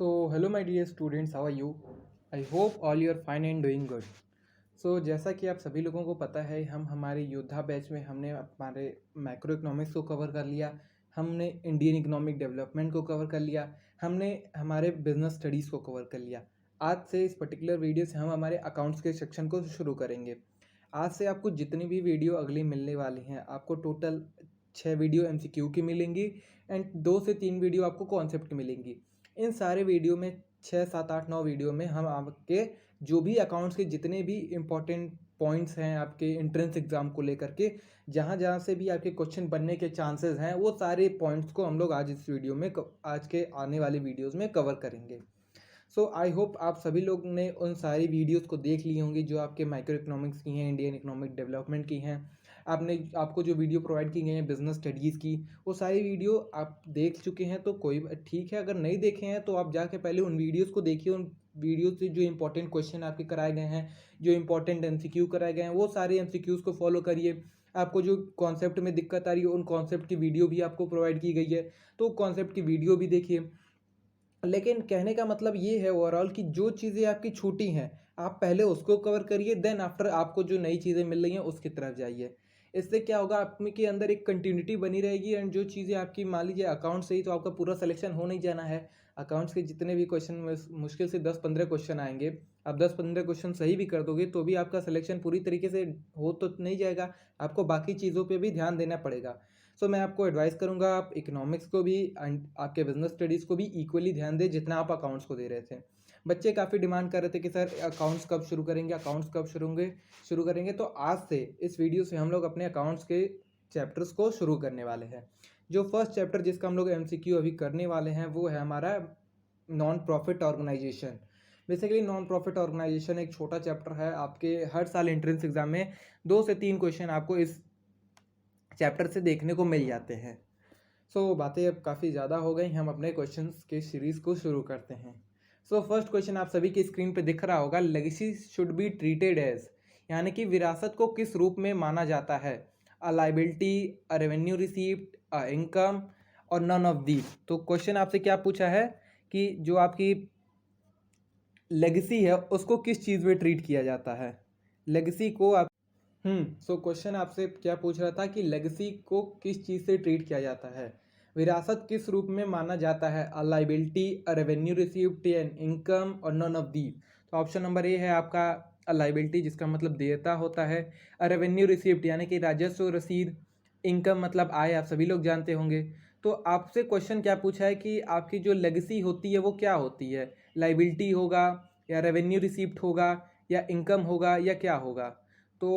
Hello my dear students, how are you? I hope all you are fine and doing good. जैसा कि आप सभी लोगों को पता है, हम हमारे योद्धा बैच में हमने हमारे मैक्रो इकोनॉमिक्स को कवर कर लिया, हमने इंडियन इकोनॉमिक डेवलपमेंट को कवर कर लिया, हमने हमारे बिजनेस स्टडीज़ को कवर कर लिया। आज से इस पर्टिकुलर वीडियो से हम हमारे अकाउंट्स के सेक्शन को शुरू करेंगे। आज से आपको जितनी भी वीडियो अगली मिलने वाली हैं, आपको टोटल 6 वीडियो MCQ की मिलेंगी एंड 2 से 3 वीडियो आपको कॉन्सेप्ट की मिलेंगी। इन सारे वीडियो में 6, 7, 8, 9 वीडियो में हम आपके जो भी अकाउंट्स के जितने भी इम्पोर्टेंट पॉइंट्स हैं आपके एंट्रेंस एग्ज़ाम को लेकर के, जहाँ जहाँ से भी आपके क्वेश्चन बनने के चांसेस हैं, वो सारे पॉइंट्स को हम लोग आज इस वीडियो में आज के आने वाले वीडियोस में कवर करेंगे। आई होप आप सभी लोग ने उन सारी वीडियोस को देख ली होंगी जो आपके माइक्रो इकोनॉमिक्स की हैं, इंडियन इकोनॉमिक डेवलपमेंट की हैं। आपको जो वीडियो प्रोवाइड की गई हैं बिजनेस स्टडीज़ की, वो सारी वीडियो आप देख चुके हैं तो कोई ठीक है। अगर नहीं देखे हैं तो आप जाके पहले उन वीडियोस को देखिए। उन वीडियो से जो इंपॉर्टेंट क्वेश्चन आपके कराए गए हैं, जो इंपॉर्टेंट MCQ कराए गए हैं, वो सारे MCQs को फॉलो करिए। आपको जो कॉन्सेप्ट में दिक्कत आ रही है, उन कॉन्सेप्ट की वीडियो भी आपको प्रोवाइड की गई है, तो कॉन्सेप्ट की वीडियो भी देखिए। लेकिन कहने का मतलब ये है ओवरऑल कि जो चीज़ें आपकी छूटी हैं, आप पहले उसको कवर करिए, देन आफ्टर आपको जो नई चीज़ें मिल रही हैं उसकी तरफ जाइए। इससे क्या होगा, आप में के अंदर एक कंटिन्यूटी बनी रहेगी एंड जो चीज़ें आपकी मान लीजिए अकाउंट से ही तो आपका पूरा सिलेक्शन हो नहीं जाना है। अकाउंट्स के जितने भी क्वेश्चन मुश्किल से 10-15 क्वेश्चन आएंगे। आप 10-15 क्वेश्चन सही भी कर दोगे तो भी आपका सिलेक्शन पूरी तरीके से हो तो नहीं जाएगा, आपको बाकी चीज़ों पे भी ध्यान देना पड़ेगा। मैं आपको एडवाइस करूंगा आप इकोनॉमिक्स को भी एंड आपके बिजनेस स्टडीज़ को भी इक्वली ध्यान दें जितना आप अकाउंट्स को दे रहे थे। बच्चे काफ़ी डिमांड कर रहे थे कि सर अकाउंट्स कब शुरू करेंगे, अकाउंट्स कब शुरू करेंगे। तो आज से इस वीडियो से हम लोग अपने अकाउंट्स के चैप्टर्स को शुरू करने वाले हैं। जो फर्स्ट चैप्टर जिसका हम लोग MCQ अभी करने वाले हैं वो है हमारा non profit organisation. Basically non profit organisation एक छोटा चैप्टर है। आपके हर साल एंट्रेंस एग्जाम में 2 से 3 क्वेश्चन आपको इस चैप्टर से देखने को मिल जाते हैं। बातें अब काफ़ी ज़्यादा हो गई, हम अपने क्वेश्चंस के सीरीज़ को शुरू करते हैं। फर्स्ट क्वेश्चन आप सभी की स्क्रीन पे दिख रहा होगा, legacy should be treated as, यानी कि विरासत को किस रूप में माना जाता है? A liability, a revenue receipt, a income और नन ऑफ दीज। तो क्वेश्चन आपसे क्या पूछा है कि जो आपकी लेगेसी है उसको किस चीज़ में ट्रीट किया जाता है? लेगेसी को आप क्वेश्चन आपसे क्या पूछ रहा था कि लेगेसी को किस चीज़ से ट्रीट किया जाता है, विरासत किस रूप में माना जाता है? A liability, a revenue received, an income और नन ऑफ दी। तो ऑप्शन नंबर ए है आपका अ लाइबिलिटी, जिसका मतलब देयता होता है। अ रेवेन्यू रिसीव्ड यानी कि राजस्व रसीद। इनकम मतलब आय, आप सभी लोग जानते होंगे। तो आपसे क्वेश्चन क्या पूछा है कि आपकी जो लेगेसी होती है वो क्या होती है? लाइबिलिटी होगा या रेवेन्यू रिसीप्ट होगा या इनकम होगा या क्या होगा? तो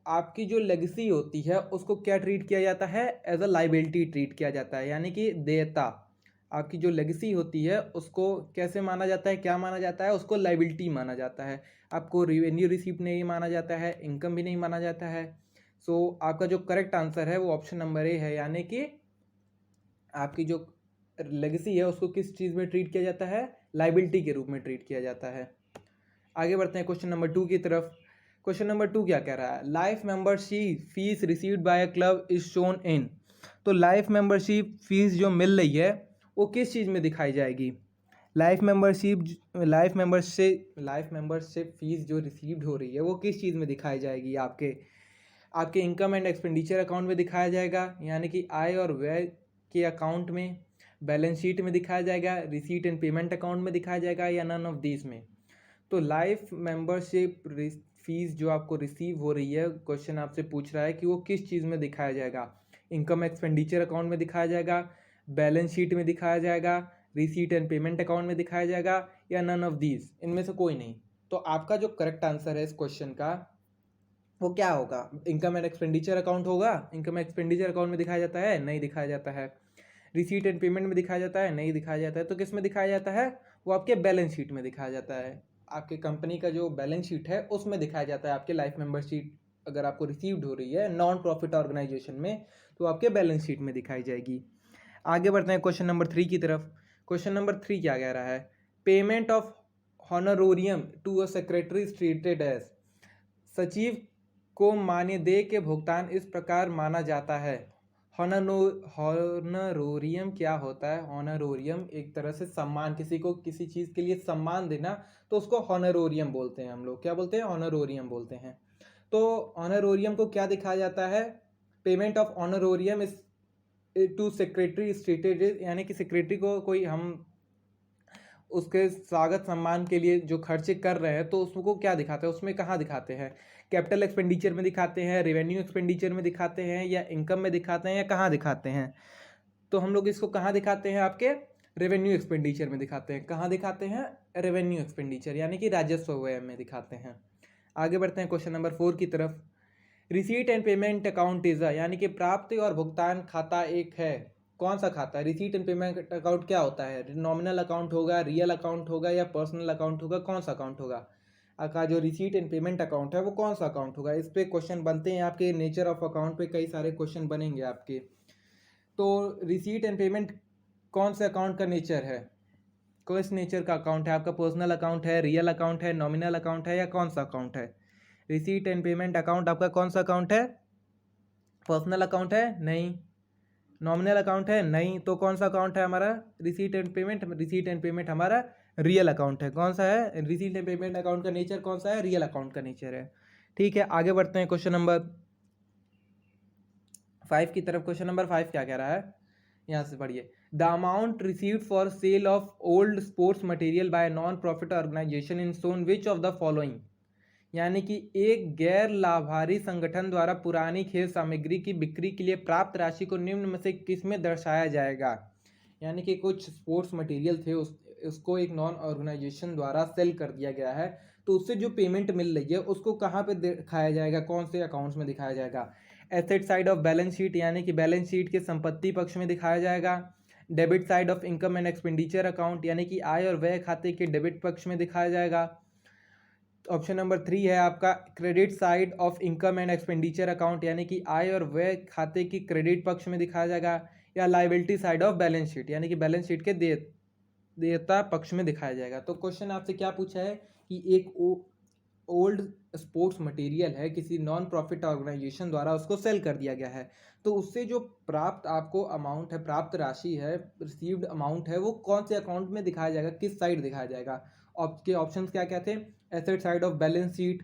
आपकी जो लेगेसी होती है उसको क्या ट्रीट किया जाता है? एज अ लाइबिलिटी ट्रीट किया जाता है, यानी कि देयता। आपकी जो लेगेसी होती है उसको कैसे माना जाता है, क्या माना जाता है? उसको लाइबिलिटी माना जाता है। आपको रेवेन्यू रिसीप्ट नहीं माना जाता है, इनकम भी नहीं माना जाता है। आपका जो करेक्ट आंसर है वो ऑप्शन नंबर ए है, यानी कि आपकी जो लेगेसी है उसको किस चीज़ में ट्रीट किया जाता है? लाइबिलिटी के रूप में ट्रीट किया जाता है। आगे बढ़ते हैं क्वेश्चन नंबर 2 की तरफ। क्वेश्चन नंबर 2 क्या कह रहा है? Life membership fees received by a club is shown इन। तो लाइफ मेंबरशिप फीस जो मिल रही है वो किस चीज़ में दिखाई जाएगी? लाइफ मेंबरशिप फीस जो रिसीव्ड हो रही है वो किस चीज़ में दिखाई जाएगी? आपके इनकम एंड एक्सपेंडिचर अकाउंट में दिखाया जाएगा, यानी कि आय और व्यय के अकाउंट में, बैलेंस शीट में दिखाया जाएगा, रिसीट एंड पेमेंट अकाउंट में दिखाया जाएगा, या नन ऑफ दिस में? तो लाइफ मेंबरशिप फीस जो आपको रिसीव हो रही है, क्वेश्चन आपसे पूछ रहा है कि वो किस चीज़ में दिखाया जाएगा? इनकम एक्सपेंडिचर अकाउंट में दिखाया जाएगा, बैलेंस शीट में दिखाया जाएगा, रिसीट एंड पेमेंट अकाउंट में दिखाया जाएगा, या नन ऑफ दीज, इनमें से कोई नहीं? तो आपका जो करेक्ट आंसर है इस क्वेश्चन का वो क्या होगा? इनकम एंड एक्सपेंडिचर अकाउंट होगा। इनकम एक्सपेंडिचर अकाउंट में दिखाया जाता है? नहीं दिखाया जाता है। रिसीट एंड पेमेंट में दिखाया जाता है? नहीं दिखाया जाता है। तो किस में दिखाया जाता है? वो आपके बैलेंस शीट में दिखाया जाता है। आपके कंपनी का जो बैलेंस शीट है उसमें दिखाया जाता है। आपके लाइफ मेंबरशिप अगर आपको रिसीव्ड हो रही है नॉन प्रॉफिट ऑर्गेनाइजेशन में, तो आपके बैलेंस शीट में दिखाई जाएगी। आगे बढ़ते हैं क्वेश्चन नंबर 3 की तरफ। क्वेश्चन नंबर 3 क्या कह रहा है? Payment of honorarium to a secretary treated as. सचिव को मानदेय के भुगतान इस प्रकार माना जाता है। हॉनरोरियम क्या होता है? हॉनरोरियम एक तरह से सम्मान, किसी को किसी चीज़ के लिए सम्मान देना, तो उसको हॉनरोरियम बोलते हैं हम लोग। क्या बोलते हैं? हॉनरोरियम बोलते हैं। तो ऑनरोरियम को क्या दिखाया जाता है? Payment of honorarium is to secretary stated, यानी कि सेक्रेटरी को कोई हम उसके स्वागत सम्मान के लिए जो खर्चे कर रहे हैं, तो उसको क्या दिखाते हैं, उसमें कहाँ दिखाते हैं? कैपिटल एक्सपेंडिचर में दिखाते हैं, रेवेन्यू एक्सपेंडिचर में दिखाते हैं, या इनकम में दिखाते हैं, या कहाँ दिखाते हैं? तो हम लोग इसको कहाँ दिखाते हैं? आपके रेवेन्यू एक्सपेंडिचर में दिखाते हैं। कहाँ दिखाते हैं? रेवेन्यू एक्सपेंडिचर, यानी कि राजस्व व्यय में दिखाते हैं। आगे बढ़ते हैं क्वेश्चन नंबर 4 की तरफ। Receipt and payment account is यानी कि प्राप्ति और भुगतान खाता एक है। कौन सा खाता है? रिसीट एंड पेमेंट अकाउंट क्या होता है? नॉमिनल अकाउंट होगा, रियल अकाउंट होगा, या पर्सनल अकाउंट होगा? कौन सा अकाउंट होगा? आपका जो रिसीट एंड पेमेंट अकाउंट है वो कौन सा अकाउंट होगा? इस पे क्वेश्चन बनते हैं आपके। नेचर ऑफ अकाउंट पे कई सारे क्वेश्चन बनेंगे आपके। तो रिसीट एंड पेमेंट कौन से अकाउंट का नेचर है? किस नेचर का अकाउंट है आपका? पर्सनल अकाउंट है, रियल अकाउंट है, नॉमिनल अकाउंट है, या कौन सा अकाउंट है? रिसीट एंड पेमेंट अकाउंट आपका कौन सा अकाउंट है? पर्सनल अकाउंट है? नहीं। नॉमिनल अकाउंट है? नहीं। तो कौन सा अकाउंट है हमारा? Receipt and payment. Receipt and payment हमारा रियल अकाउंट है। कौन सा है? रिसीट एंड पेमेंट अकाउंट का नेचर कौन सा है? रियल अकाउंट का नेचर है। ठीक है, आगे बढ़ते हैं क्वेश्चन नंबर 5 की तरफ। क्वेश्चन नंबर 5 क्या कह रहा है? यहाँ से पढ़िए। The amount received for sale of old sports material by non profit organisation in shown which of the following, यानी कि एक गैर लाभारी संगठन द्वारा पुरानी खेल सामग्री की बिक्री के लिए प्राप्त राशि को निम्न में से किस में दर्शाया जाएगा? यानी कि कुछ स्पोर्ट्स मटेरियल थे, उसको एक नॉन ऑर्गेनाइजेशन द्वारा सेल कर दिया गया है, तो उससे जो पेमेंट मिल रही है उसको कहाँ पे दिखाया जाएगा? कौन से अकाउंट्स में दिखाया जाएगा? Asset side of balance sheet, यानी कि बैलेंस शीट के संपत्ति पक्ष में दिखाया जाएगा। Debit side of income and expenditure account, यानी कि आय और व्यय खाते के डेबिट पक्ष में दिखाया जाएगा। ऑप्शन नंबर 3 है आपका credit side of income and expenditure account, यानी कि आय और व्यय खाते की क्रेडिट पक्ष में दिखाया जाएगा। या liability side of balance sheet, यानी कि बैलेंस शीट के देयता पक्ष में दिखाया जाएगा। तो क्वेश्चन आपसे क्या पूछा है कि एक ओल्ड स्पोर्ट्स मटेरियल है, किसी नॉन प्रॉफिट ऑर्गेनाइजेशन द्वारा उसको सेल कर दिया गया है, तो उससे जो प्राप्त आपको अमाउंट है, प्राप्त राशि है, रिसीव्ड अमाउंट है, वो कौन से अकाउंट में दिखाया जाएगा? किस साइड दिखाया जाएगा? आपके ऑप्शंस क्या क्या थे? Asset side of balance sheet,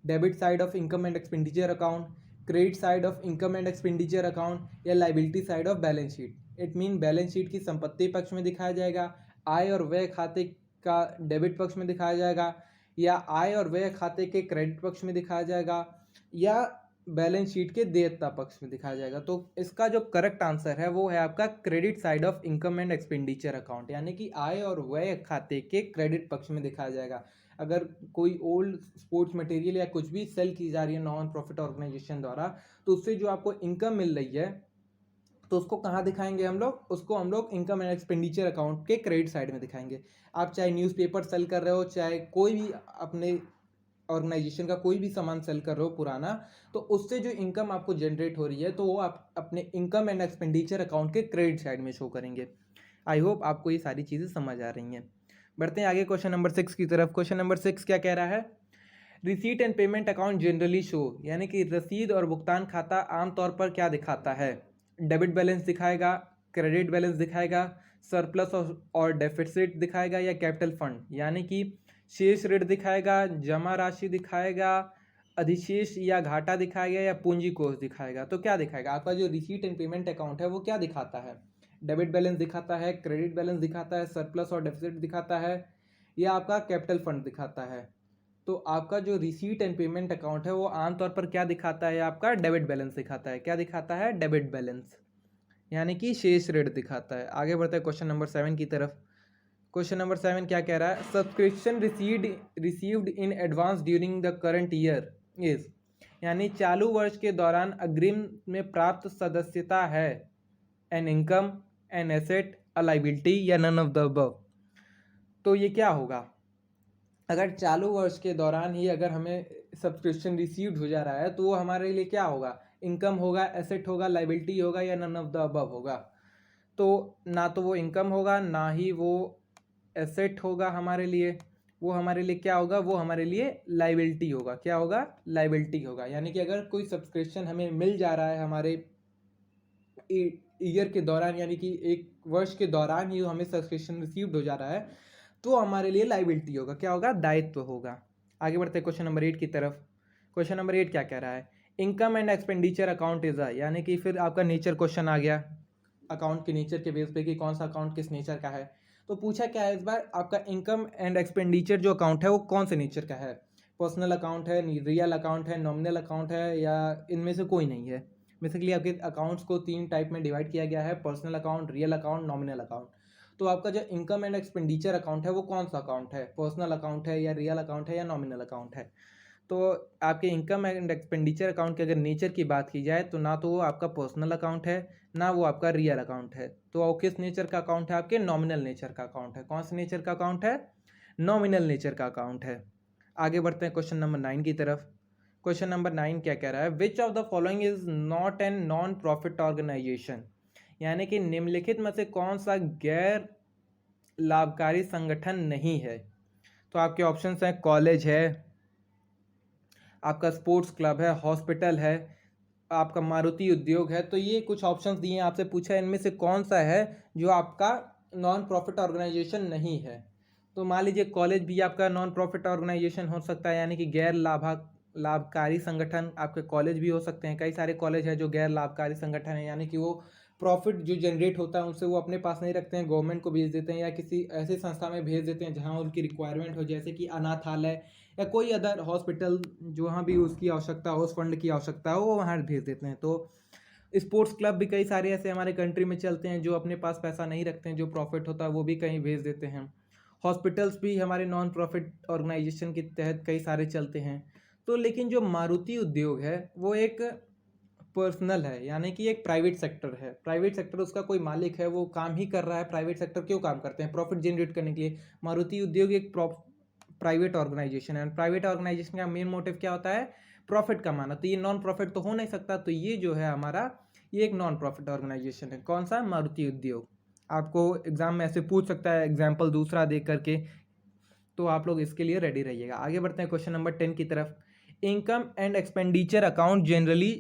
debit side of income and expenditure account, credit side of income and expenditure account, या liability side of balance sheet. It mean balance sheet की संपत्ति पक्ष में दिखाया जाएगा, आय और व्यय खाते का डेबिट पक्ष में दिखाया जाएगा, या आय और व्यय खाते के क्रेडिट पक्ष में दिखाया जाएगा, या बैलेंस शीट के देयता पक्ष में दिखाया जाएगा। तो इसका जो करेक्ट आंसर है वो है आपका credit side of income and expenditure account, यानी कि आय और व्यय खाते के क्रेडिट पक्ष में दिखाया जाएगा। अगर कोई ओल्ड स्पोर्ट्स मटेरियल या कुछ भी सेल की जा रही है नॉन प्रॉफिट ऑर्गेनाइजेशन द्वारा, तो उससे जो आपको इनकम मिल रही है, तो उसको कहाँ दिखाएंगे हम लोग? उसको हम लोग इनकम एंड एक्सपेंडिचर अकाउंट के क्रेडिट साइड में दिखाएंगे। आप चाहे न्यूज़पेपर सेल कर रहे हो, चाहे कोई भी अपने ऑर्गेनाइजेशन का कोई भी सामान सेल कर रहे हो पुराना, तो उससे जो इनकम आपको जनरेट हो रही है, तो वो आप अपने इनकम एंड एक्सपेंडिचर अकाउंट के क्रेडिट साइड में शो करेंगे। आई होप आपको ये सारी चीज़ें समझ आ रही हैं। बढ़ते हैं आगे क्वेश्चन नंबर 6 की तरफ। क्वेश्चन नंबर 6 क्या कह रहा है? Receipt and payment account generally show, यानी कि रसीद और भुगतान खाता आमतौर पर क्या दिखाता है? डेबिट बैलेंस दिखाएगा, क्रेडिट बैलेंस दिखाएगा, सरप्लस और डेफिसिट दिखाएगा, या कैपिटल फंड, यानी कि शेष ऋण दिखाएगा, जमा राशि दिखाएगा, अधिशेष या घाटा दिखाएगा, या पूंजी कोष दिखाएगा? तो क्या दिखाएगा? आपका जो रिसीट एंड पेमेंट अकाउंट है वो क्या दिखाता है? डेबिट बैलेंस दिखाता है, क्रेडिट बैलेंस दिखाता है, सरप्लस और डेफिसिट दिखाता है, या आपका कैपिटल फंड दिखाता है? तो आपका जो रिसीट एंड पेमेंट अकाउंट है वो आमतौर पर क्या दिखाता है? आपका डेबिट बैलेंस दिखाता है। क्या दिखाता है? डेबिट बैलेंस, यानी कि शेष ऋण दिखाता है। आगे बढ़ते हैं क्वेश्चन नंबर 7 की तरफ। क्वेश्चन नंबर 7 क्या कह रहा है? Subscription received in advance during the current year is, यानी चालू वर्ष के दौरान अग्रिम में प्राप्त सदस्यता है an income, an asset, a liability, या नन ऑफ द अबव? तो ये क्या होगा? अगर चालू वर्ष के दौरान ही अगर हमें सब्सक्रिप्शन रिसीव्ड हो जा रहा है, तो वो हमारे लिए क्या होगा? इनकम होगा, एसेट होगा, लायबिलिटी होगा, या नन ऑफ द अबव होगा? तो ना तो वो इनकम होगा, ना ही वो एसेट होगा हमारे लिए। वो हमारे लिए क्या होगा? वो हमारे लिए लायबिलिटी होगा। क्या होगा? लायबिलिटी होगा। यानी कि अगर कोई सब्सक्रिप्शन हमें मिल जा रहा है हमारे ईयर के दौरान यानी कि एक वर्ष के दौरान ही हमें सब्सक्रिप्शन रिसीव्ड हो जा रहा है तो हमारे लिए लाइबिलिटी होगा, क्या होगा, दायित्व होगा। आगे बढ़ते हैं क्वेश्चन नंबर 8 की तरफ। क्वेश्चन नंबर 8 क्या कह रहा है, income and expenditure account is यानी कि फिर आपका नेचर क्वेश्चन आ गया, अकाउंट के नेचर के बेस पे कि कौन सा अकाउंट किस नेचर का है। तो पूछा क्या है इस बार, आपका इनकम एंड एक्सपेंडिचर जो अकाउंट है वो कौन से नेचर का है, पर्सनल अकाउंट है, रियल अकाउंट है, नॉमिनल अकाउंट है, या इनमें से कोई नहीं है। बेसिकली आपके अकाउंट्स को 3 टाइप में डिवाइड किया गया है, personal account, real account, nominal account. तो आपका जो इनकम एंड एक्सपेंडिचर अकाउंट है वो कौन सा अकाउंट है, पर्सनल अकाउंट है या रियल अकाउंट है या नॉमिनल अकाउंट है। तो आपके इनकम एंड एक्सपेंडिचर अकाउंट के अगर नेचर की बात की जाए तो ना तो वो आपका पर्सनल अकाउंट है ना वो आपका रियल अकाउंट है, तो वो किस नेचर का अकाउंट है, आपके नॉमिनल नेचर का अकाउंट है। कौन से नेचर का अकाउंट है, नॉमिनल नेचर का अकाउंट है। आगे बढ़ते हैं क्वेश्चन नंबर 9 की तरफ। क्वेश्चन नंबर 9 क्या कह रहा है, which of the following is not an non profit organisation, यानी कि निम्नलिखित में से कौन सा गैर लाभकारी संगठन नहीं है। तो आपके ऑप्शंस हैं, कॉलेज है, आपका स्पोर्ट्स क्लब है, हॉस्पिटल है, आपका मारुति उद्योग है। तो ये कुछ ऑप्शंस दिए हैं, आपसे पूछा है इनमें से कौन सा है जो आपका नॉन प्रॉफिट ऑर्गेनाइजेशन नहीं है। तो मान लीजिए कॉलेज भी आपका नॉन प्रॉफिट ऑर्गेनाइजेशन हो सकता है, यानी कि गैर लाभकारी संगठन आपके कॉलेज भी हो सकते हैं। कई सारे कॉलेज हैं जो गैर लाभकारी संगठन है, यानी कि वो प्रॉफिट जो जनरेट होता है उनसे वो अपने पास नहीं रखते हैं, गवर्नमेंट को भेज देते हैं या किसी ऐसी संस्था में भेज देते हैं जहाँ उनकी रिक्वायरमेंट हो, जैसे कि अनाथालय या कोई अदर हॉस्पिटल जहाँ भी उसकी आवश्यकता हो, उस फंड की आवश्यकता हो, वो वहाँ भेज देते हैं। तो स्पोर्ट्स क्लब भी कई सारे ऐसे हमारे कंट्री में चलते हैं जो अपने पास पैसा नहीं रखते हैं, जो प्रॉफिट होता है वो भी कहीं भेज देते हैं। हॉस्पिटल्स भी हमारे नॉन प्रॉफिट ऑर्गेनाइजेशन के तहत कई सारे चलते हैं। तो लेकिन जो मारुति उद्योग है वो एक पर्सनल है, यानी कि एक प्राइवेट सेक्टर है। प्राइवेट सेक्टर उसका कोई मालिक है, वो काम ही कर रहा है। प्राइवेट सेक्टर क्यों काम करते हैं, प्रॉफिट जनरेट करने के लिए। मारुति उद्योग एक प्राइवेट ऑर्गेनाइजेशन है, प्राइवेट ऑर्गेनाइजेशन का मेन मोटिव क्या होता है, प्रॉफिट कमाना। तो ये नॉन प्रॉफिट तो हो नहीं सकता, तो ये जो है हमारा ये एक नॉन प्रॉफिट ऑर्गेनाइजेशन है। कौन सा, मारुति उद्योग। आपको एग्जाम में ऐसे पूछ सकता है एग्जाम्पल दूसरा देख करके, तो आप लोग इसके लिए रेडी रहिएगा। आगे बढ़ते हैं क्वेश्चन नंबर 10 की तरफ। Income and expenditure account generally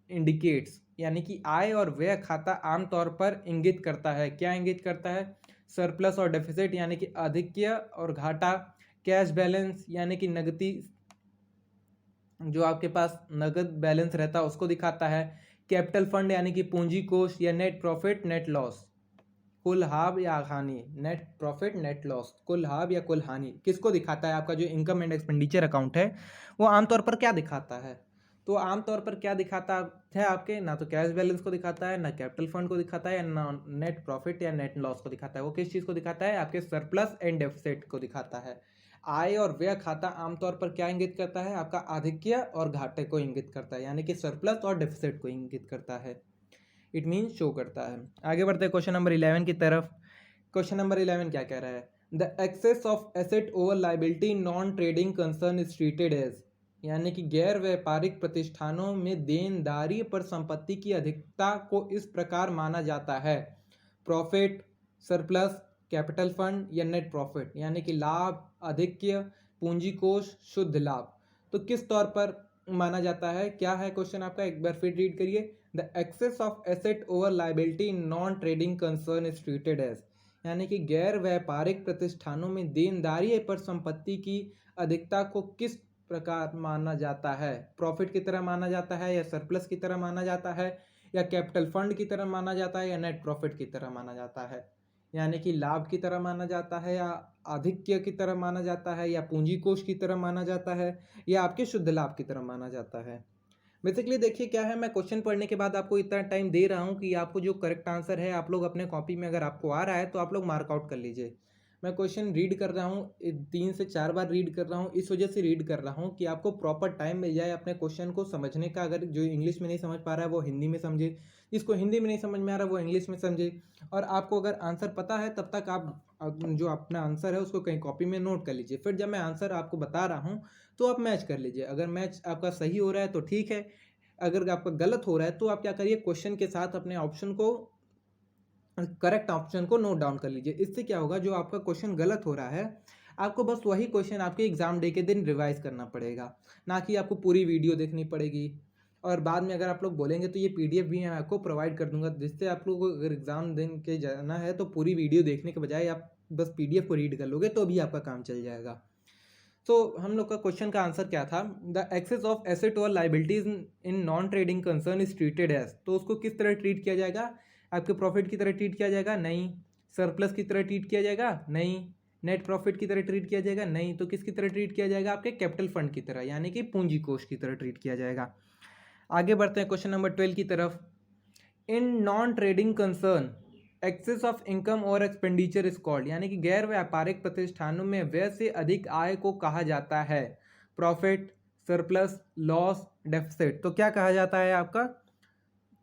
indicates, यानी कि आय और व्यय खाता आमतौर पर इंगित करता है, क्या इंगित करता है, सरप्लस और डेफिसिट यानी कि अधिक्य और घाटा, कैश बैलेंस यानी कि नगदी जो आपके पास नगद बैलेंस रहता है उसको दिखाता है, कैपिटल फंड यानी कि पूंजी कोष, या नेट प्रॉफिट नेट लॉस, कुल लाभ या हानि। नेट प्रॉफिट नेट लॉस, कुल लाभ या कुल हानि किसको दिखाता है, आपका जो इनकम एंड एक्सपेंडिचर अकाउंट है वो आमतौर पर क्या दिखाता है। तो आमतौर पर क्या दिखाता है आपके, ना तो कैश बैलेंस को दिखाता है, ना कैपिटल फंड को दिखाता है, ना नेट प्रॉफिट या नेट लॉस को दिखाता है। वो किस चीज़ को दिखाता है, आपके सरप्लस एंड डेफिसिट को दिखाता है। आय और व्यय खाता आमतौर पर क्या इंगित करता है, आपका आधिक्य और घाटे को इंगित करता है, यानी कि सरप्लस और डेफिसिट को इंगित करता है, इट मीन्स शो करता है। आगे बढ़ते हैं क्वेश्चन नंबर 11 की तरफ। क्वेश्चन नंबर 11 क्या कह रहा है, the excess of asset over liability non trading concern is treated as, यानी कि गैर व्यापारिक प्रतिष्ठानों में देनदारी पर संपत्ति की अधिकता को इस प्रकार माना जाता है, प्रॉफिट, सरप्लस, कैपिटल फंड या नेट प्रॉफिट, यानी कि लाभ, अधिक्य, पूंजी कोष, शुद्ध लाभ। तो किस तौर पर माना जाता है, क्या है क्वेश्चन आपका, एक बार फिर रीड करिए। The excess of asset over liability non trading concern is treated as, यानी कि गैर व्यापारिक प्रतिष्ठानों में देनदारी पर संपत्ति की अधिकता को किस प्रकार माना जाता है, प्रॉफिट की तरह माना जाता है, या सरप्लस की तरह माना जाता है, या कैपिटल फंड की तरह माना जाता है, या नेट प्रॉफिट की तरह माना जाता है, यानी कि लाभ की तरह माना जाता है, या आधिक्य की तरह माना जाता है, या पूंजी कोष की तरह माना जाता है, या आपके शुद्ध लाभ की तरह माना जाता है। बेसिकली देखिए क्या है, मैं क्वेश्चन पढ़ने के बाद आपको इतना टाइम दे रहा हूँ कि आपको जो करेक्ट आंसर है आप लोग अपने कॉपी में अगर आपको आ रहा है तो आप लोग मार्कआउट कर लीजिए। मैं क्वेश्चन रीड कर रहा हूँ, 3 से 4 बार रीड कर रहा हूँ, इस वजह से रीड कर रहा हूँ कि आपको प्रॉपर टाइम मिल जाए अपने क्वेश्चन को समझने का। अगर जो इंग्लिश में नहीं समझ पा रहा है वो हिंदी में समझे, जिसको हिंदी में नहीं समझ में आ रहा है वो इंग्लिश में समझे। और आपको अगर आंसर पता है तब तक आप जो अपना आंसर है उसको कहीं कॉपी में नोट कर लीजिए, फिर जब मैं आंसर आपको बता रहा हूँ तो आप मैच कर लीजिए। अगर मैच आपका सही हो रहा है तो ठीक है, अगर आपका गलत हो रहा है तो आप क्या करिए, क्वेश्चन के साथ अपने ऑप्शन को, करेक्ट ऑप्शन को नोट डाउन कर लीजिए। इससे क्या होगा, जो आपका क्वेश्चन गलत हो रहा है आपको बस वही क्वेश्चन आपके एग्जाम डे के दिन रिवाइज करना पड़ेगा, ना कि आपको पूरी वीडियो देखनी पड़ेगी। और बाद में अगर आप लोग बोलेंगे तो ये पीडीएफ भी मैं आपको प्रोवाइड कर दूंगा, जिससे आप लोगों को अगर एग्ज़ाम दिन के जाना है तो पूरी वीडियो देखने के बजाय आप बस पीडीएफ को रीड कर लोगे तो भी आपका काम चल जाएगा। तो हम लोग का क्वेश्चन का आंसर क्या था, द एक्सेस ऑफ एसेट और liabilities in non trading concern is treated as, तो उसको किस तरह ट्रीट किया जाएगा, आपके प्रॉफिट की तरह ट्रीट किया जाएगा नहीं, सरप्लस की तरह ट्रीट किया जाएगा नहीं, नेट प्रॉफिट की तरह ट्रीट किया जाएगा नहीं, तो किसकी तरह ट्रीट किया जाएगा, आपके कैपिटल फंड की तरह यानी कि पूंजी कोष की तरह ट्रीट किया जाएगा। आगे बढ़ते हैं क्वेश्चन नंबर 12 की तरफ। In non trading concern excess of income और एक्सपेंडिचर इज कॉल्ड, यानी कि गैर व्यापारिक प्रतिष्ठानों में व्यय से अधिक आय को कहा जाता है प्रॉफिट, सरप्लस, लॉस, डेफिसिट। तो क्या कहा जाता है आपका,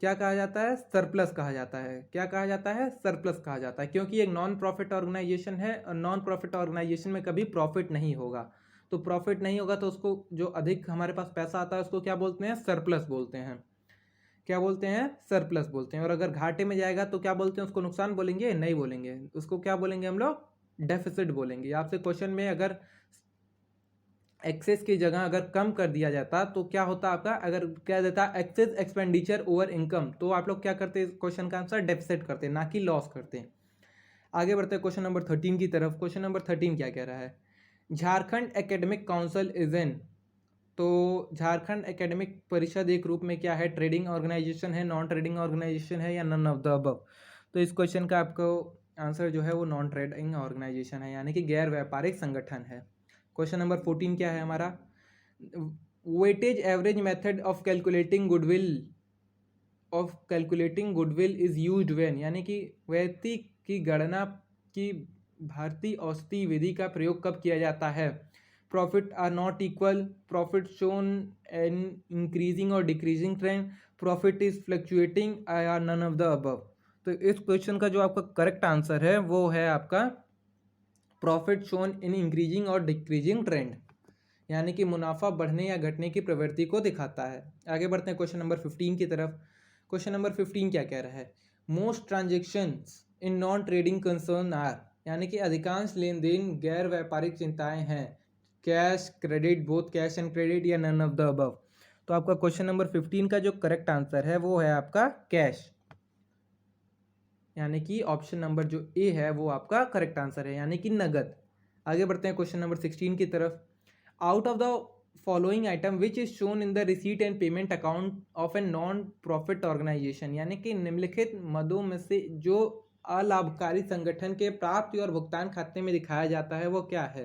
क्या कहा जाता है, सरप्लस कहा जाता है। क्या कहा जाता है, सरप्लस कहा जाता है, क्योंकि एक नॉन प्रॉफिट ऑर्गेनाइजेशन है और नॉन प्रॉफिट ऑर्गेनाइजेशन में कभी प्रॉफिट नहीं होगा। तो प्रॉफिट नहीं होगा तो उसको जो अधिक हमारे पास पैसा आता है उसको क्या बोलते हैं, सरप्लस बोलते हैं। क्या बोलते हैं, सरप्लस बोलते हैं। और अगर घाटे में जाएगा तो क्या बोलते हैं, उसको नुकसान बोलेंगे, नहीं बोलेंगे, उसको क्या बोलेंगे हम लोग, डेफिसिट बोलेंगे। आपसे क्वेश्चन में अगर एक्सेस की जगह अगर कम कर दिया जाता तो क्या होता आपका, अगर क्या देता एक्सेस एक्सपेंडिचर ओवर इनकम, तो आप लोग क्या करते, क्वेश्चन का आंसर डेफिसिट करते, ना कि लॉस करते। आगे बढ़ते हैं क्वेश्चन नंबर 13 की तरफ। क्वेश्चन नंबर 13 क्या कह रहा है, Jharkhand academic council is an, तो झारखंड एकेडमिक परिषद एक रूप में क्या है, ट्रेडिंग ऑर्गेनाइजेशन है, नॉन ट्रेडिंग ऑर्गेनाइजेशन है, या नन ऑफ द अबव। तो इस क्वेश्चन का आपको आंसर जो है वो नॉन ट्रेडिंग ऑर्गेनाइजेशन है, यानी कि गैर व्यापारिक संगठन है। क्वेश्चन नंबर 14 क्या है हमारा, weightage average method of calculating goodwill is used when, यानी कि व्यक्ति की गणना की भारतीय औसती विधि का प्रयोग कब किया जाता है, profit are not equal, profit shown an increasing और decreasing trend, profit is fluctuating, or none of the above. तो इस क्वेश्चन का जो आपका करेक्ट आंसर है वो है आपका प्रॉफिट शोन इन इंक्रीजिंग और डिक्रीजिंग ट्रेंड, यानी कि मुनाफा बढ़ने या घटने की प्रवृत्ति को दिखाता है। आगे बढ़ते हैं क्वेश्चन नंबर 15 की तरफ। क्वेश्चन नंबर 15 क्या कह रहा है, most transactions in non trading concern are, यानी कि अधिकांश लेन देन गैर व्यापारिक चिंताएं हैं, cash, credit, both cash and credit, या नन ऑफ द अबव। तो आपका क्वेश्चन नंबर 15 का जो करेक्ट आंसर है वो है आपका कैश, यानी कि ऑप्शन नंबर जो ए है वो आपका करेक्ट आंसर है, यानी कि नगद। आगे बढ़ते हैं क्वेश्चन नंबर 16 की तरफ। Out of the following item which is shown in the receipt and payment account of a non profit organisation, यानी कि निम्नलिखित मदों में से जो अलाभकारी संगठन के प्राप्ति और भुगतान खाते में दिखाया जाता है वो क्या है,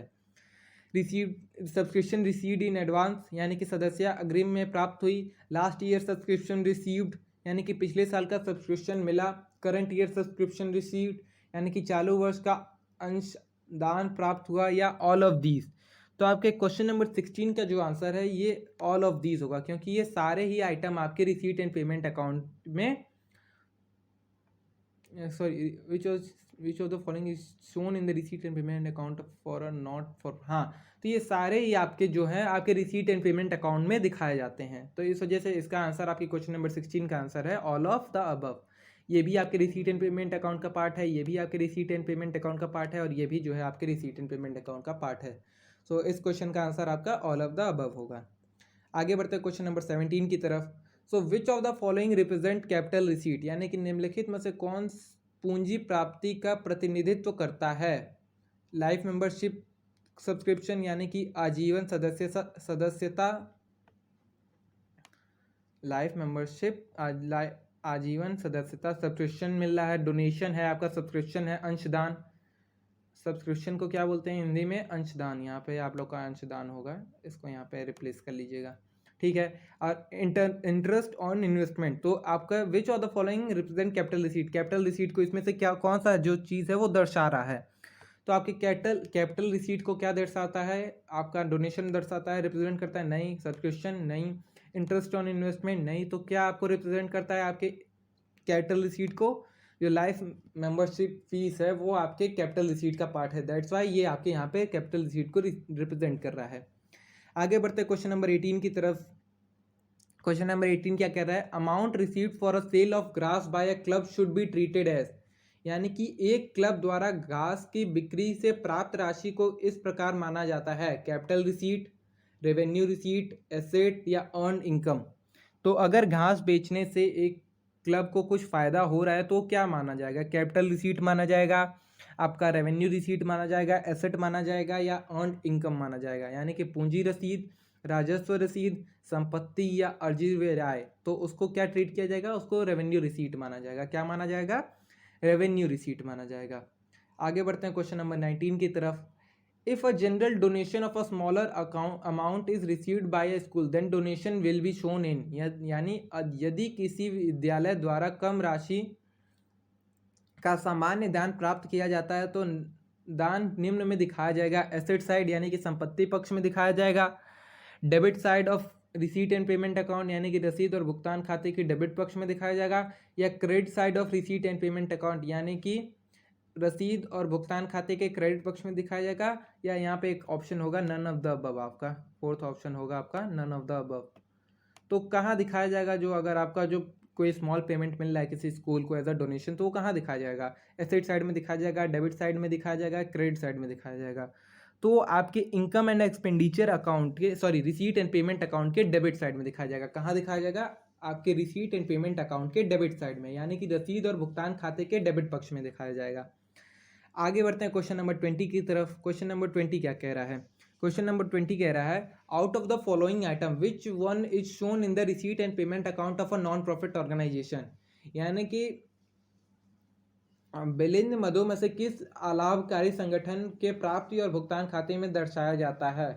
receive subscription received in advance, यानी कि सदस्य अग्रिम में प्राप्त हुई, लास्ट ईयर सब्सक्रिप्शन रिसीव्ड, यानी कि पिछले साल का सब्सक्रिप्शन मिला, करंट ईयर सब्सक्रिप्शन रिसीव्ड, यानी कि चालू वर्ष का अंश दान प्राप्त हुआ, या ऑल ऑफ दीज। तो आपके क्वेश्चन नंबर 16 का जो आंसर है ये ऑल ऑफ दीज होगा, क्योंकि ये सारे ही आइटम आपके रिसीट एंड पेमेंट अकाउंट में, sorry which of the following is shown in the receipt and payment account for a not for, हाँ, तो ये सारे ही आपके जो हैं आपके रिसीट एंड पेमेंट अकाउंट में दिखाए जाते हैं। तो इस वजह से इसका आंसर आपकी क्वेश्चन नंबर 16 का आंसर है ऑल ऑफ द अबव। ये भी आपके रिसीट एंड पेमेंट अकाउंट का पार्ट है, ये भी आपके रिसीट एंड पेमेंट अकाउंट का पार्ट है, और ये भी जो है आपके रिसीट एंड पेमेंट अकाउंट का पार्ट है। सो इस क्वेश्चन का आंसर आपका ऑल ऑफ द अबव होगा। आगे बढ़ते हैं क्वेश्चन नंबर 17 की तरफ। So which of the following represent capital receipt, यानी कि निम्नलिखित में से कौन पूंजी प्राप्ति का प्रतिनिधित्व करता है, लाइफ मेंबरशिप सब्सक्रिप्शन, यानी कि आजीवन सदस्यता, लाइफ मेंबरशिप आजीवन सदस्यता सब्सक्रिप्शन मिल रहा है, डोनेशन है आपका, सब्सक्रिप्शन है, अंशदान, सब्सक्रिप्शन को क्या बोलते हैं हिंदी में, अंशदान, यहाँ पे आप लोग का अंशदान होगा, इसको यहाँ पे रिप्लेस कर लीजिएगा, ठीक है। और इंटरेस्ट ऑन इन्वेस्टमेंट, तो आपका विच of the following represent capital receipt, capital receipt को इसमें से क्या कौन सा जो चीज़ है वो दर्शा रहा है, तो आपकी कैपिटल रिसीट को क्या दर्शाता है, आपका डोनेशन दर्शाता है, रिप्रेजेंट करता है, नहीं, सब्सक्रिप्शन नहीं, इंटरेस्ट ऑन इन्वेस्टमेंट नहीं, तो क्या आपको रिप्रेजेंट करता है आपके कैपिटल रिसीट को, जो लाइफ मेंबरशिप फीस है वो आपके कैपिटल रिसीट का पार्ट है, दैट्स वाई ये आपके यहाँ पे कैपिटल रिसीट को रिप्रेजेंट कर रहा है। आगे बढ़ते क्वेश्चन नंबर 18 की तरफ। क्वेश्चन नंबर 18 क्या कह रहा है, amount received for a sale of grass by a club should be treated as, यानी कि एक क्लब द्वारा घास की बिक्री से प्राप्त राशि को इस प्रकार माना जाता है, capital receipt, revenue receipt, asset, या अर्न इनकम। तो अगर घास बेचने से एक क्लब को कुछ फ़ायदा हो रहा है तो क्या माना जाएगा? कैपिटल रिसीट माना जाएगा, आपका रेवेन्यू रिसीट माना जाएगा, एसेट माना जाएगा या अर्न्ड इनकम माना जाएगा? यानी कि पूंजी रसीद, राजस्व रसीद, संपत्ति या अर्जित हुए आय, तो उसको क्या ट्रीट किया जाएगा? उसको रेवेन्यू रिसीट माना जाएगा। क्या माना जाएगा? रेवेन्यू रिसीट माना जाएगा। आगे बढ़ते हैं क्वेश्चन नंबर 19 की तरफ। If a general donation of a smaller amount is received by a school, then donation will be shown in, यानी यदि किसी विद्यालय द्वारा कम राशि का सामान्य दान प्राप्त किया जाता है तो दान निम्न में दिखाया जाएगा। एसेट साइड यानी कि संपत्ति पक्ष में दिखाया जाएगा, debit side of receipt and payment account यानी कि रसीद और भुगतान खाते की डेबिट पक्ष में दिखाया जाएगा, या credit side of receipt and payment account यानी कि रसीद और भुगतान खाते के क्रेडिट पक्ष में दिखाया जाएगा, या यहाँ पे एक ऑप्शन होगा नन ऑफ द अबव, आपका फोर्थ ऑप्शन होगा आपका नन ऑफ द अबव। तो कहाँ दिखाया जाएगा? जो अगर आपका जो कोई स्मॉल पेमेंट मिल रहा है किसी स्कूल को एज अ डोनेशन, तो वो कहाँ दिखाया जाएगा? एसेट साइड में दिखाया जाएगा, डेबिट साइड में दिखाया जाएगा, क्रेडिट साइड में दिखाया जाएगा। तो आपके इनकम एंड एक्सपेंडिचर अकाउंट के रिसीट एंड पेमेंट अकाउंट के डेबिट साइड में दिखाया जाएगा। कहाँ दिखाया जाएगा? आपके रिसीट एंड पेमेंट अकाउंट के डेबिट साइड में, यानी कि रसीद और भुगतान खाते के डेबिट पक्ष में दिखाया जाएगा। आगे बढ़ते हैं क्वेश्चन नंबर 20 की तरफ। क्वेश्चन नंबर 20 क्या कह रहा है? क्वेश्चन नंबर 20 कह रहा है, out of the following item which one is shown in the receipt and payment account of a non profit organisation, यानी कि बिलिंद मदों में से किस अलाभकारी संगठन के प्राप्ति और भुगतान खाते में दर्शाया जाता है?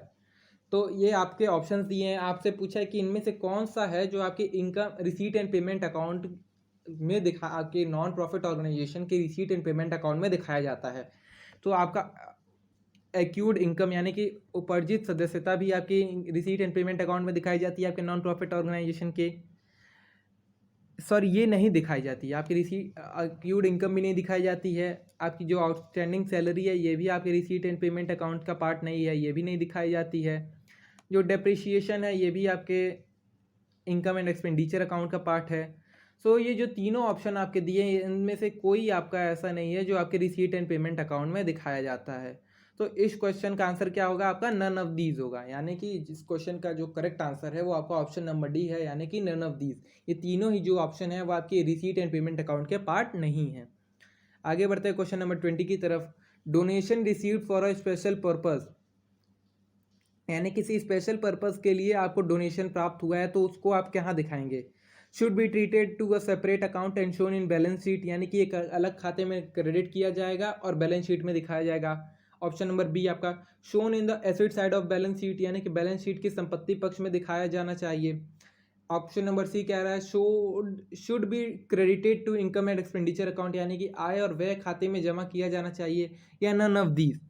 तो ये आपके ऑप्शंस दिए हैं। आपसे पूछा है कि इनमें से कौन सा है जो आपके income receipt and payment account में दिखा, आपके नॉन प्रॉफिट ऑर्गेनाइजेशन के रिसीट एंड पेमेंट अकाउंट में दिखाया जाता है। तो आपका एक्यूड इनकम यानी कि उपार्जित सदस्यता भी आपकी रिसीट एंड पेमेंट अकाउंट में दिखाई जाती है आपके नॉन प्रॉफिट ऑर्गेनाइजेशन के। ये नहीं दिखाई जाती है आपकी रिसीट, एक्यूड इनकम भी नहीं दिखाई जाती है। आपकी जो आउटस्टैंडिंग सैलरी है ये भी आपके रिसीट एंड पेमेंट अकाउंट का पार्ट नहीं है, ये भी नहीं दिखाई जाती है। जो डेप्रिसिएशन है ये भी आपके इनकम एंड एक्सपेंडिचर अकाउंट का पार्ट है। ये जो तीनों ऑप्शन आपके दिए हैं इनमें से कोई आपका ऐसा नहीं है जो आपके रिसीट एंड पेमेंट अकाउंट में दिखाया जाता है। तो इस क्वेश्चन का आंसर क्या होगा? आपका नन ऑफ दीज होगा, यानी कि जिस क्वेश्चन का जो करेक्ट आंसर है वो आपका ऑप्शन नंबर डी है, यानी कि नन ऑफ दीज। ये तीनों ही जो ऑप्शन है वो आपके रिसीट एंड पेमेंट अकाउंट के पार्ट नहीं है। आगे बढ़ते हैं क्वेश्चन नंबर 20 की तरफ। Donation received for a special purpose, यानी किसी स्पेशल पर्पज के लिए आपको डोनेशन प्राप्त हुआ है तो उसको आप कहाँ दिखाएंगे? Should be treated to a separate account and shown in balance sheet, यानी कि एक अलग खाते में क्रेडिट किया जाएगा और बैलेंस शीट में दिखाया जाएगा। ऑप्शन नंबर बी आपका shown in the asset side of balance sheet, यानी कि बैलेंस शीट की संपत्ति पक्ष में दिखाया जाना चाहिए। ऑप्शन नंबर सी कह रहा है should be credited to income and expenditure account, यानी कि आय और व्यय खाते में जमा किया जाना चाहिए, या नन ऑफ दीज।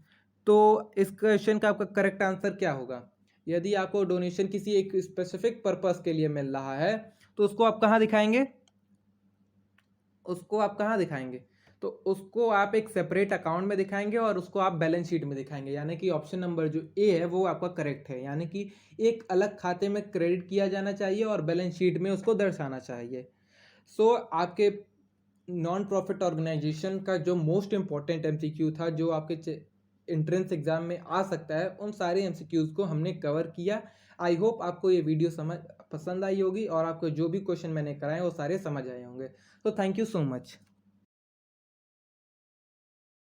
तो इस क्वेश्चन का आपका करेक्ट आंसर क्या होगा? यदि आपको डोनेशन किसी एक स्पेसिफिक पर्पस के लिए मिल रहा है तो उसको आप कहाँ दिखाएंगे? तो उसको आप एक सेपरेट अकाउंट में दिखाएंगे और उसको आप बैलेंस शीट में दिखाएंगे, यानी कि ऑप्शन नंबर जो ए है वो आपका करेक्ट है, यानी कि एक अलग खाते में क्रेडिट किया जाना चाहिए और बैलेंस शीट में उसको दर्शाना चाहिए। आपके नॉन प्रॉफिट ऑर्गेनाइजेशन का जो मोस्ट इम्पॉर्टेंट एमसीक्यू था जो आपके एंट्रेंस एग्जाम में आ सकता है, उन सारे एमसीक्यूज को हमने कवर किया। आई होप आपको ये वीडियो पसंद आई होगी और आपको जो भी क्वेश्चन मैंने कराए वो सारे समझ आए होंगे। तो थैंक यू सो मच।